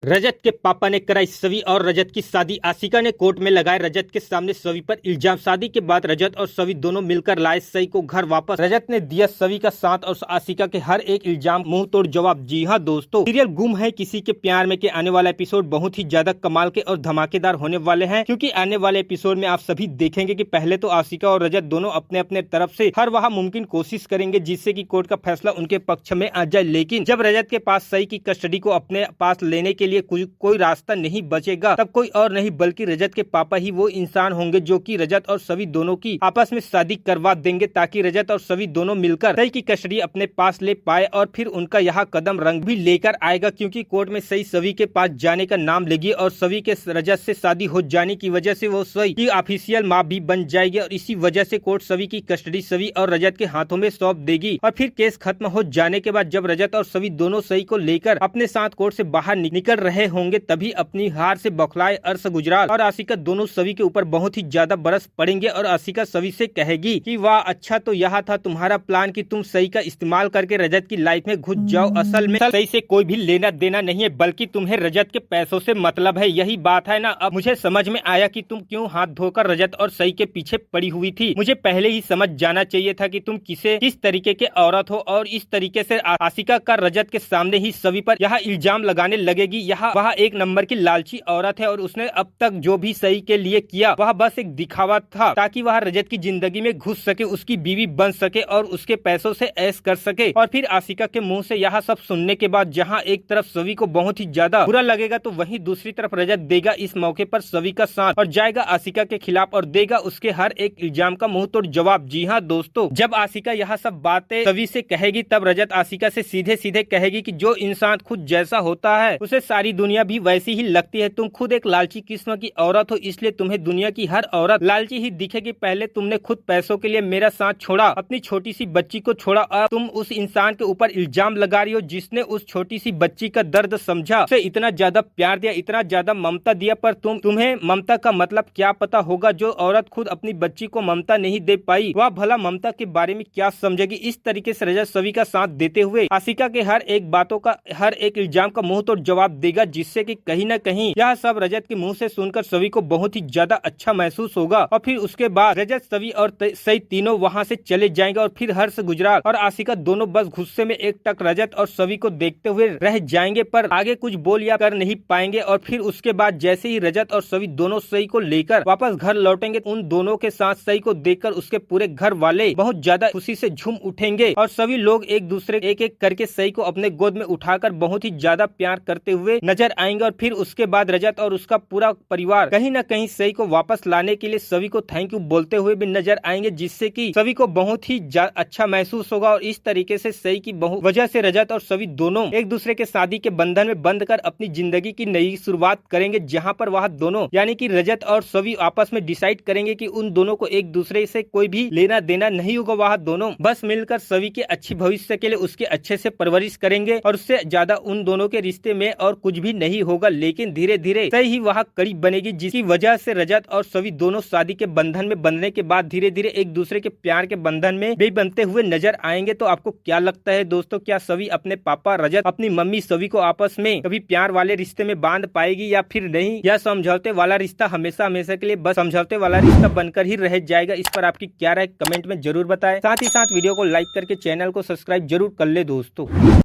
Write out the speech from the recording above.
रजत के पापा ने कराई सवी और रजत की शादी। आशिका ने कोर्ट में लगाए रजत के सामने सवी पर इल्जाम। शादी के बाद रजत और सवी दोनों मिलकर लाए सई को घर वापस। रजत ने दिया सवी का साथ और आशिका के हर एक इल्जाम मुंह तोड़ जवाब। जी हां दोस्तों, सीरियल गुम है किसी के प्यार में के आने वाला एपिसोड बहुत ही ज्यादा कमाल के और धमाकेदार होने वाले हैं, क्योंकि आने वाले एपिसोड में आप सभी देखेंगे कि पहले तो आशिका और रजत दोनों अपने अपने तरफ से हर वह मुमकिन कोशिश करेंगे जिससे कि कोर्ट का फैसला उनके पक्ष में आ जाए। लेकिन जब रजत के पास सई की कस्टडी को अपने पास लेने के लिए कोई रास्ता नहीं बचेगा, तब कोई और नहीं बल्कि रजत के पापा ही वो इंसान होंगे जो कि रजत और सवी दोनों की आपस में शादी करवा देंगे, ताकि रजत और सवी दोनों मिलकर सई की कस्टडी अपने पास ले पाए। और फिर उनका यह कदम रंग भी लेकर आएगा, क्योंकि कोर्ट में सई सवी के पास जाने का नाम लेगी और सवी के रजत से शादी हो जाने की वजह से वो सई की ऑफिशियल माँ भी बन जाएगी। और इसी वजह से कोर्ट सवी की कस्टडी सवी और रजत के हाथों में सौंप देगी। और फिर केस खत्म हो जाने के बाद जब रजत और सवी दोनों सई को लेकर अपने साथ कोर्ट से बाहर निकल रहे होंगे, तभी अपनी हार से बौखलाए अर्श गुजराल और आशिका दोनों सवी के ऊपर बहुत ही ज्यादा बरस पड़ेंगे। और आशिका सवी से कहेगी कि वाह, अच्छा तो यह था तुम्हारा प्लान कि तुम सही का इस्तेमाल करके रजत की लाइफ में घुस जाओ। असल में सही से कोई भी लेना देना नहीं है, बल्कि तुम्हें रजत के पैसों से मतलब है। यही बात है ना। अब मुझे समझ में आया कि तुम क्यों हाथ धोकर रजत और सही के पीछे पड़ी हुई थी। मुझे पहले ही समझ जाना चाहिए था कि तुम किस तरीके के औरत हो, और इस तरीके से आशिका का रजत के सामने ही सवी पर यह इल्जाम लगाने लगेगी। यह वह एक नंबर की लालची औरत है, और उसने अब तक जो भी सही के लिए किया वह बस एक दिखावा था, ताकि वह रजत की जिंदगी में घुस सके, उसकी बीवी बन सके और उसके पैसों से ऐश कर सके। और फिर आशिका के मुंह से यह सब सुनने के बाद जहां एक तरफ सवी को बहुत ही ज्यादा बुरा लगेगा, तो वहीं दूसरी तरफ रजत देगा इस मौके पर सवी का साथ और जाएगा आशिका के खिलाफ और देगा उसके हर एक इल्जाम का मुंह तोड़ जवाब। जी हाँ दोस्तों, जब आशिका यह सब बातें सवी से कहेगी, तब रजत आशिका से सीधे सीधे कहेगी कि जो इंसान खुद जैसा होता है उसे सारी दुनिया भी वैसी ही लगती है। तुम खुद एक लालची किस्म की औरत हो, इसलिए तुम्हें दुनिया की हर औरत लालची ही दिखेगी। पहले तुमने खुद पैसों के लिए मेरा साथ छोड़ा, अपनी छोटी सी बच्ची को छोड़ा, अब तुम उस इंसान के ऊपर इल्जाम लगा रही हो जिसने उस छोटी सी बच्ची का दर्द समझा, उसे इतना ज्यादा प्यार दिया, इतना ज्यादा ममता दिया। पर तुम्हें ममता का मतलब क्या पता होगा। जो औरत खुद अपनी बच्ची को ममता नहीं दे पाई, वह भला ममता के बारे में क्या समझेगी। इस तरीके से रजत सवी का साथ देते हुए आशिका के हर एक बातों का, हर एक इल्जाम का मुंह तोड़ जवाब देगा, जिससे कि कहीं न कहीं यह सब रजत के मुंह से सुनकर सवी को बहुत ही ज्यादा अच्छा महसूस होगा। और फिर उसके बाद रजत, सवी और सई तीनों वहां से चले जाएंगे। और फिर हर्ष गुजराल और आशिका दोनों बस गुस्से में एक टक रजत और सवी को देखते हुए रह जाएंगे, पर आगे कुछ बोल या कर नहीं पाएंगे। और फिर उसके बाद जैसे ही रजत और सवी दोनों सई को लेकर वापस घर लौटेंगे, उन दोनों के साथ सई को देखकर उसके पूरे घर वाले बहुत ज्यादा खुशी से झूम उठेंगे। और सभी लोग एक दूसरे एक एक करके सई को अपने गोद में उठाकर बहुत ही ज्यादा प्यार करते हुए नजर आएंगे। और फिर उसके बाद रजत और उसका पूरा परिवार कहीं न कहीं सई को वापस लाने के लिए सभी को थैंक यू बोलते हुए भी नजर आएंगे, जिससे कि सभी को बहुत ही अच्छा महसूस होगा। और इस तरीके से सई की वजह से रजत और सभी दोनों एक दूसरे के शादी के बंधन में बंध कर अपनी जिंदगी की नई शुरुआत करेंगे, जहां पर वह दोनों यानी कि रजत और सभी आपस में डिसाइड करेंगे कि उन दोनों को एक दूसरे से कोई भी लेना देना नहीं होगा। वह दोनों बस मिलकर सभी के अच्छी भविष्य के लिए उसके अच्छे से परवरिश करेंगे, और उससे ज्यादा उन दोनों के रिश्ते में और कुछ भी नहीं होगा। लेकिन धीरे धीरे सही ही वह करीब बनेगी, जिसकी वजह से रजत और सभी दोनों शादी के बंधन में बंधने के बाद धीरे धीरे एक दूसरे के प्यार के बंधन में भी बनते हुए नजर आएंगे। तो आपको क्या लगता है दोस्तों, क्या सभी अपने पापा रजत अपनी मम्मी सभी को आपस में कभी प्यार वाले रिश्ते में बांध पाएगी या फिर नहीं, या समझौते वाला रिश्ता हमेशा हमेशा के लिए बस समझौते वाला रिश्ता बनकर ही रह जाएगा। इस पर आपकी क्या राय कमेंट में जरूर बताएं। साथ ही साथ वीडियो को लाइक करके चैनल को सब्सक्राइब जरूर कर ले दोस्तों।